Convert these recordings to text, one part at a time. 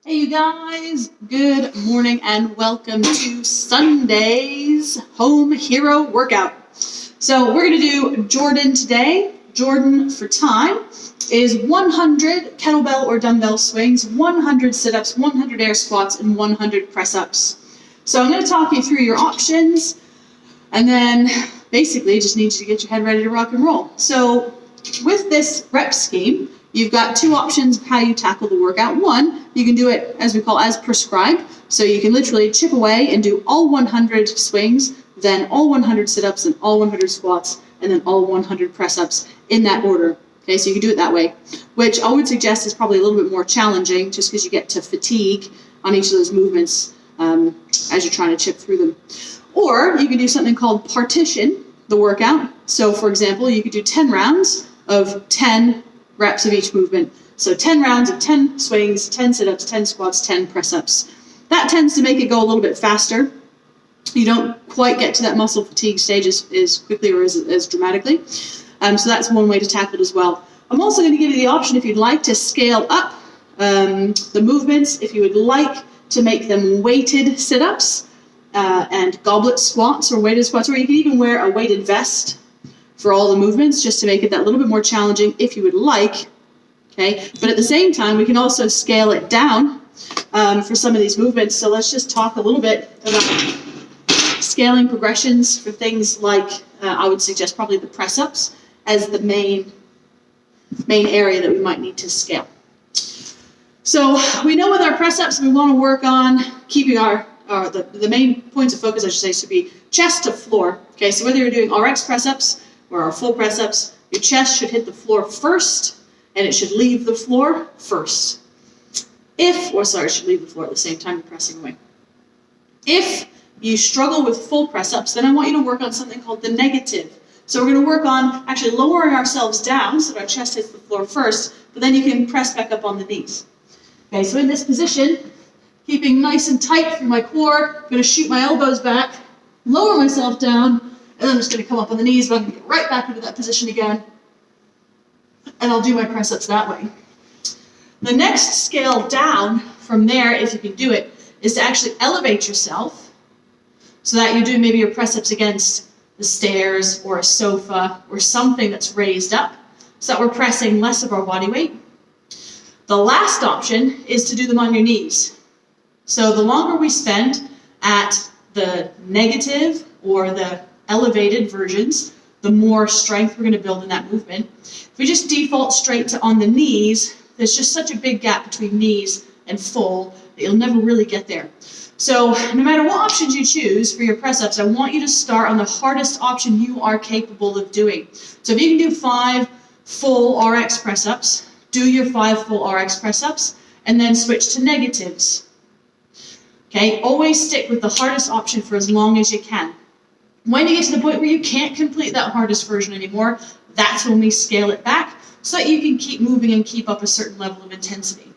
Hey you guys, good morning and welcome to Sunday's Home Hero Workout. So we're going to do Jordan today. Jordan for time is 100 kettlebell or dumbbell swings, 100 sit-ups, 100 air squats, and 100 press-ups. So I'm going to talk you through your options and then basically just need you to get your head ready to rock and roll. So with this rep scheme, you've got two options of how you tackle the workout. One, you can do it as we call as prescribed. So you can literally chip away and do all 100 swings, then all 100 sit-ups and all 100 squats, and then all 100 press-ups in that order. Okay, so you can do it that way, which I would suggest is probably a little bit more challenging just because you get to fatigue on each of those movements as you're trying to chip through them. Or you can do something called partition the workout. So for example, you could do 10 rounds of 10 reps of each movement. So 10 rounds of 10 swings, 10 sit-ups, 10 squats, 10 press-ups. That tends to make it go a little bit faster. You don't quite get to that muscle fatigue stage as quickly or as dramatically. So that's one way to tackle it as well. I'm also going to give you the option, if you'd like, to scale up the movements, if you would like to make them weighted sit-ups and goblet squats or weighted squats, or you can even wear a weighted vest for all the movements, just to make it that little bit more challenging if you would like, okay? But at the same time, we can also scale it down for some of these movements. So let's just talk a little bit about scaling progressions for things like, I would suggest probably the press-ups as the main area that we might need to scale. So we know with our press-ups, we want to work on keeping the main points of focus, I should say, should be chest to floor. Okay, so whether you're doing RX press-ups or our full press-ups, your chest should hit the floor first, and it should leave the floor first. It should leave the floor at the same time you're pressing away. If you struggle with full press-ups, then I want you to work on something called the negative. So we're going to work on actually lowering ourselves down so that our chest hits the floor first, but then you can press back up on the knees. Okay, so in this position, keeping nice and tight through my core, I'm going to shoot my elbows back, lower myself down, and then I'm just going to come up on the knees, but I'm going to get right back into that position again, and I'll do my press-ups that way. The next scale down from there, if you can do it, is to actually elevate yourself so that you're doing maybe your press-ups against the stairs or a sofa or something that's raised up so that we're pressing less of our body weight. The last option is to do them on your knees. So the longer we spend at the negative or the elevated versions, the more strength we're going to build in that movement. If we just default straight to on the knees, there's just such a big gap between knees and full that you'll never really get there. So no matter what options you choose for your press-ups, I want you to start on the hardest option you are capable of doing. So if you can do 5 full RX press-ups, do your 5 full RX press-ups, and then switch to negatives. Okay, always stick with the hardest option for as long as you can. When you get to the point where you can't complete that hardest version anymore, that's when we scale it back so that you can keep moving and keep up a certain level of intensity.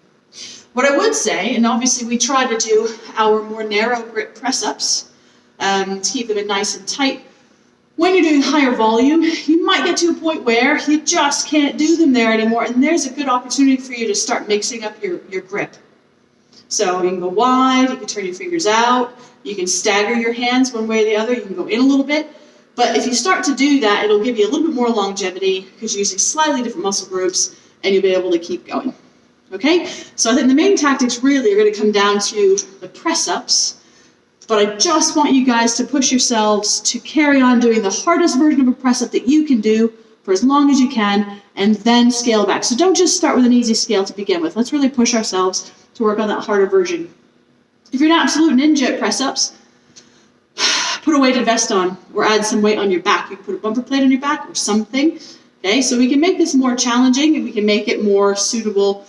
What I would say, and obviously we try to do our more narrow grip press-ups to keep them in nice and tight. When you're doing higher volume, you might get to a point where you just can't do them there anymore, and there's a good opportunity for you to start mixing up your grip. So you can go wide, you can turn your fingers out, you can stagger your hands one way or the other, you can go in a little bit. But if you start to do that, it'll give you a little bit more longevity because you're using slightly different muscle groups and you'll be able to keep going. Okay? So I think the main tactics really are going to come down to the press-ups, but I just want you guys to push yourselves to carry on doing the hardest version of a press-up that you can do for as long as you can and then scale back. So don't just start with an easy scale to begin with. Let's really push ourselves to work on that harder version. If you're an absolute ninja at press-ups, put a weighted vest on or add some weight on your back. You can put a bumper plate on your back or something. Okay, so we can make this more challenging and we can make it more suitable,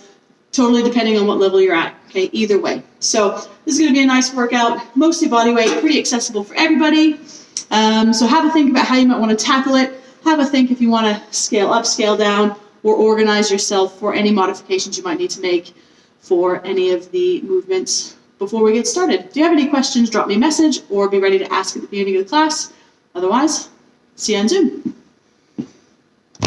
totally depending on what level you're at. Okay, either way. So this is going to be a nice workout, mostly body weight, pretty accessible for everybody. So have a think about how you might want to tackle it. Have a think if you want to scale up, scale down, or organize yourself for any modifications you might need to make for any of the movements before we get started. If you have any questions, drop me a message or be ready to ask at the beginning of the class. Otherwise, see you on Zoom.